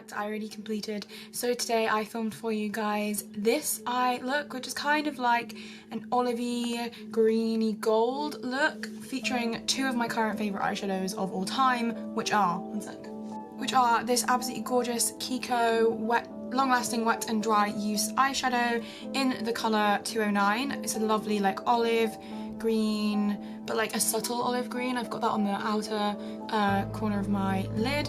fact I already completed. So today I filmed for you guys this eye look, which is kind of like an olivey, greeny gold look, featuring two of my current favourite eyeshadows of all time, which are this absolutely gorgeous Kiko long-lasting wet and dry use eyeshadow in the colour 209. It's a lovely like olive green, but like a subtle olive green. I've got that on the outer corner of my lid.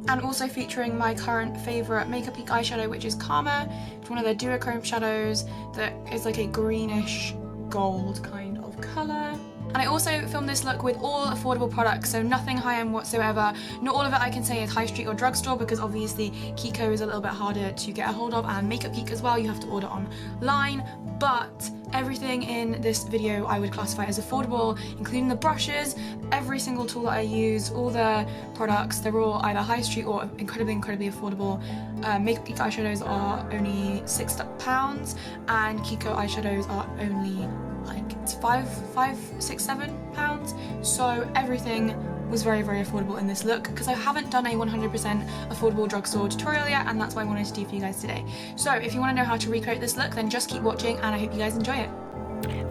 And also featuring my current favourite Makeup Geek eyeshadow, which is Karma. It's one of their duochrome shadows that is like a greenish gold kind of colour. And I also filmed this look with all affordable products, so nothing high-end whatsoever. Not all of it I can say is high street or drugstore, because obviously Kiko is a little bit harder to get a hold of, and Makeup Geek as well, you have to order online. But everything in this video I would classify as affordable, including the brushes, every single tool that I use, all the products, they're all either high street or incredibly affordable. Makeup Geek eyeshadows are only £6 and Kiko eyeshadows are only like it's £5, £6, £7. So everything was very affordable in this look, because I haven't done a 100% affordable drugstore tutorial yet, and that's what I wanted to do for you guys today. So if you want to know how to recreate this look, then just keep watching, and I hope you guys enjoy it.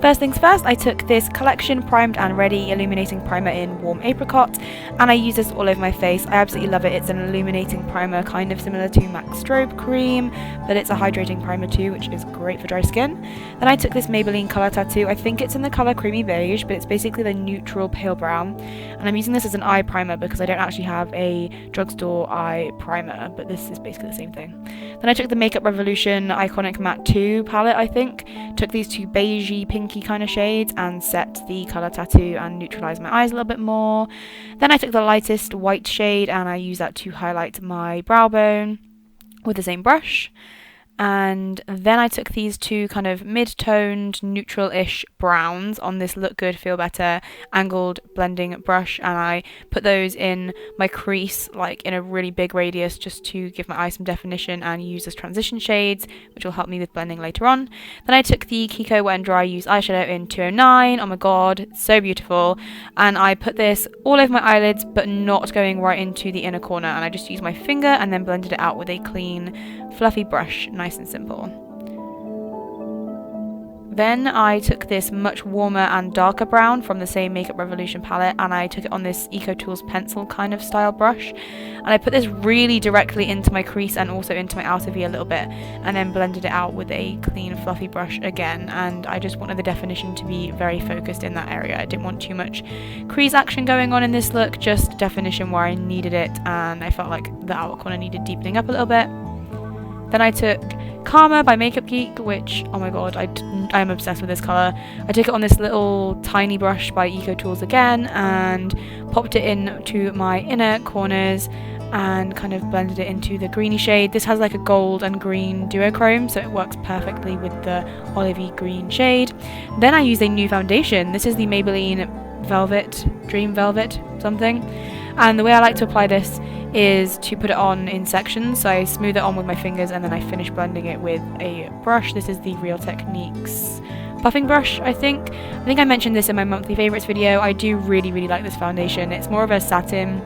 First things first, I took this Collection Primed and Ready Illuminating Primer in Warm Apricot, and I use this all over my face. I absolutely love it. It's an illuminating primer, kind of similar to MAC Strobe Cream, but it's a hydrating primer too, which is great for dry skin. Then I took this Maybelline Colour Tattoo. I think it's in the colour Creamy Beige, but it's basically the neutral pale brown. And I'm using this as an eye primer because I don't actually have a drugstore eye primer, but this is basically the same thing. Then I took the Makeup Revolution Iconic Matte 2 palette, I think. Took these two beigey, pinky kind of shades and set the colour tattoo and neutralised my eyes a little bit more. Then I took the lightest white shade and I used that to highlight my brow bone with the same brush. And then I took these two kind of mid-toned, neutral-ish browns on this Look Good, Feel Better angled blending brush, and I put those in my crease, like in a really big radius, just to give my eyes some definition and use as transition shades, which will help me with blending later on. Then I took the Kiko Wet and Dry Use eyeshadow in 209. Oh my god, it's so beautiful. And I put this all over my eyelids, but not going right into the inner corner, and I just used my finger and then blended it out with a clean, fluffy brush, nice and simple. Then I took this much warmer and darker brown from the same Makeup Revolution palette, and I took it on this Eco Tools pencil kind of style brush, and I put this really directly into my crease and also into my outer V a little bit, and then blended it out with a clean fluffy brush again. And I just wanted the definition to be very focused in that area. I didn't want too much crease action going on in this look, just definition where I needed it, and I felt like the outer corner needed deepening up a little bit. Then I took Karma by Makeup Geek, which, oh my god, I am obsessed with this colour. I took it on this little tiny brush by Eco Tools again and popped it into my inner corners and kind of blended it into the greeny shade. This has like a gold and green duochrome, so it works perfectly with the olivey green shade. Then I used a new foundation. This is the Maybelline Dream Velvet something. And the way I like to apply this is to put it on in sections. So I smooth it on with my fingers and then I finish blending it with a brush. This is the Real Techniques puffing brush, I think. I mentioned this in my monthly favourites video. I do really like this foundation. It's more of a satin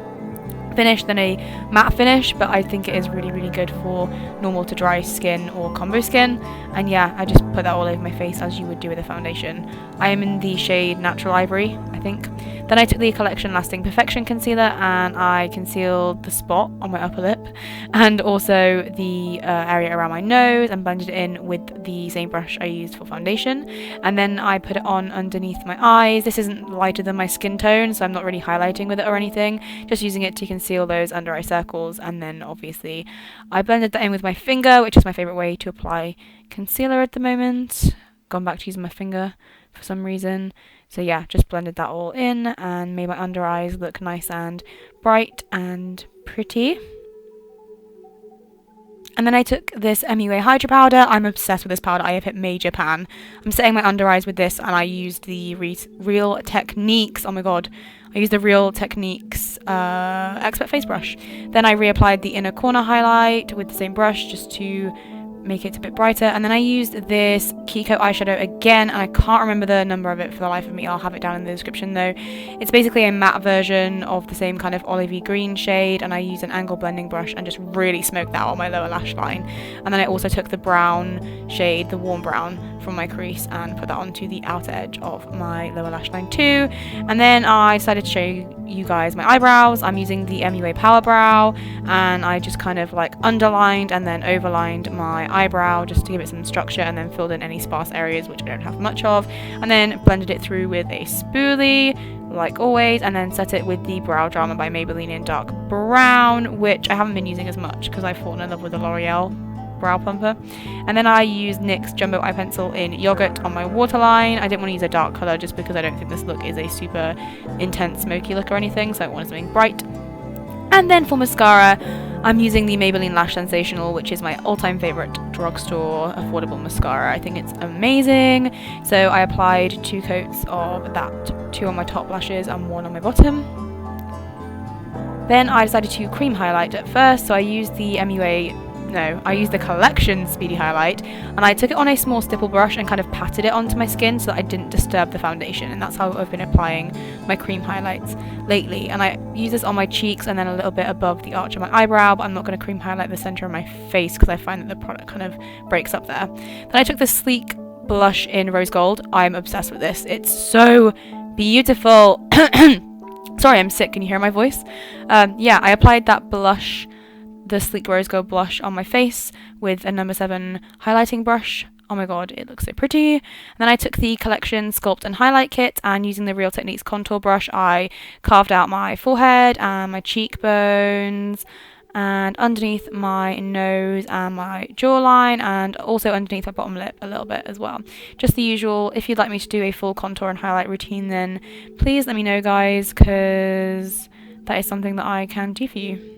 finish than a matte finish, but I think it is really good for normal to dry skin or combo skin. And yeah, I just put that all over my face as you would do with a foundation. I am in the shade Natural Ivory, I think. Then I took the Collection Lasting Perfection concealer and I concealed the spot on my upper lip and also the area around my nose and blended it in with the same brush I used for foundation. And then I put it on underneath my eyes. This isn't lighter than my skin tone, so I'm not really highlighting with it or anything, just using it to conceal those under eye circles. And then obviously I blended that in with my finger, which is my favourite way to apply concealer at the moment. Gone back to using my finger for some reason. So yeah, just blended that all in and made my under eyes look nice and bright and pretty. And then I took this MUA Hydropowder. I'm obsessed with this powder. I have hit major pan. I'm setting my under eyes with this, and I used the Real Techniques. Oh my god. I used the Real Techniques Expert Face Brush. Then I reapplied the inner corner highlight with the same brush just to make it a bit brighter. And then I used this Kiko eyeshadow again, and I can't remember the number of it for the life of me. I'll have it down in the description though. It's basically a matte version of the same kind of olivey green shade, and I used an angle blending brush and just really smoked that on my lower lash line. And then I also took the brown shade, the warm brown, from my crease and put that onto the outer edge of my lower lash line too. And then I decided to show you guys my eyebrows. I'm using the MUA Power Brow, and I just kind of like underlined and then overlined my eyebrow just to give it some structure, and then filled in any sparse areas which I don't have much of, and then blended it through with a spoolie like always, and then set it with the Brow Drama by Maybelline in dark brown, which I haven't been using as much because I've fallen in love with the L'Oreal brow plumper. And then I used NYX Jumbo Eye Pencil in Yoghurt on my waterline. I didn't want to use a dark colour just because I don't think this look is a super intense smoky look or anything, so I wanted something bright. And then for mascara, I'm using the Maybelline Lash Sensational, which is my all-time favourite drugstore affordable mascara. I think it's amazing. So I applied 2 coats of that, 2 on my top lashes and 1 on my bottom. Then I decided to cream highlight at first, so I used the I used the Collection Speedy Highlight, and I took it on a small stipple brush and kind of patted it onto my skin so that I didn't disturb the foundation, and that's how I've been applying my cream highlights lately. And I use this on my cheeks and then a little bit above the arch of my eyebrow, but I'm not going to cream highlight the centre of my face because I find that the product kind of breaks up there. Then I took this sleek blush in Rose Gold. I'm obsessed with this. It's so beautiful. Sorry, I'm sick. Can you hear my voice? Yeah, I applied that blush, the sleek rose gold blush, on my face with a number 7 highlighting brush. Oh my god, it looks so pretty. And then I took the Collection Sculpt and Highlight Kit, and using the Real Techniques contour brush, I carved out my forehead and my cheekbones and underneath my nose and my jawline, and also underneath my bottom lip a little bit as well. Just the usual. If you'd like me to do a full contour and highlight routine, then please let me know, guys, because that is something that I can do for you.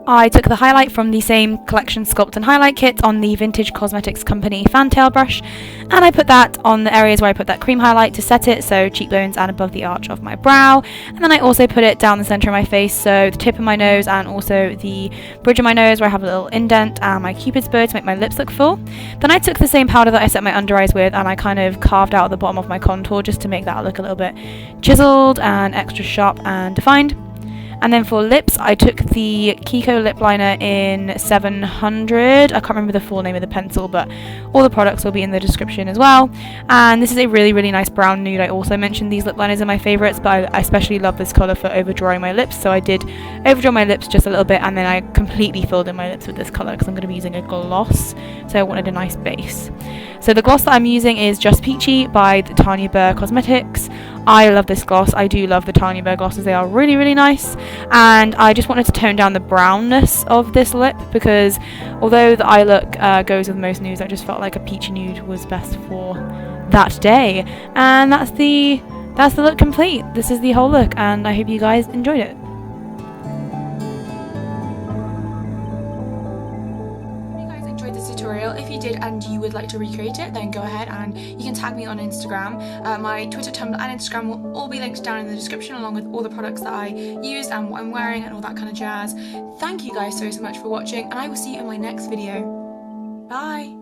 I took the highlight from the same Collection Sculpt and Highlight Kit on the Vintage Cosmetics Company fantail brush, and I put that on the areas where I put that cream highlight to set it, so cheekbones and above the arch of my brow. And then I also put it down the centre of my face, so the tip of my nose and also the bridge of my nose where I have a little indent, and my cupid's bow to make my lips look full. Then I took the same powder that I set my under eyes with, and I kind of carved out the bottom of my contour just to make that look a little bit chiseled and extra sharp and defined. And then for lips, I took the Kiko lip liner in 700. I can't remember the full name of the pencil, but all the products will be in the description as well. And this is a really, really nice brown nude. I also mentioned these lip liners are my favourites, but I especially love this colour for overdrawing my lips. So I did overdraw my lips just a little bit, and then I completely filled in my lips with this colour because I'm going to be using a gloss. So I wanted a nice base. So the gloss that I'm using is Just Peachy by the Tanya Burr Cosmetics. I love this gloss. I do love the Tanya Burr glosses. They are really, really nice. And I just wanted to tone down the brownness of this lip because although the eye look goes with most nudes, I just felt like a peachy nude was best for that day. And that's the look complete. This is the whole look, and I hope you guys enjoyed it. If you did and you would like to recreate it, then go ahead and you can tag me on Instagram. My Twitter, Tumblr and Instagram will all be linked down in the description, along with all the products that I used and what I'm wearing and all that kind of jazz. Thank you guys so much for watching, and I will see you in my next video. Bye!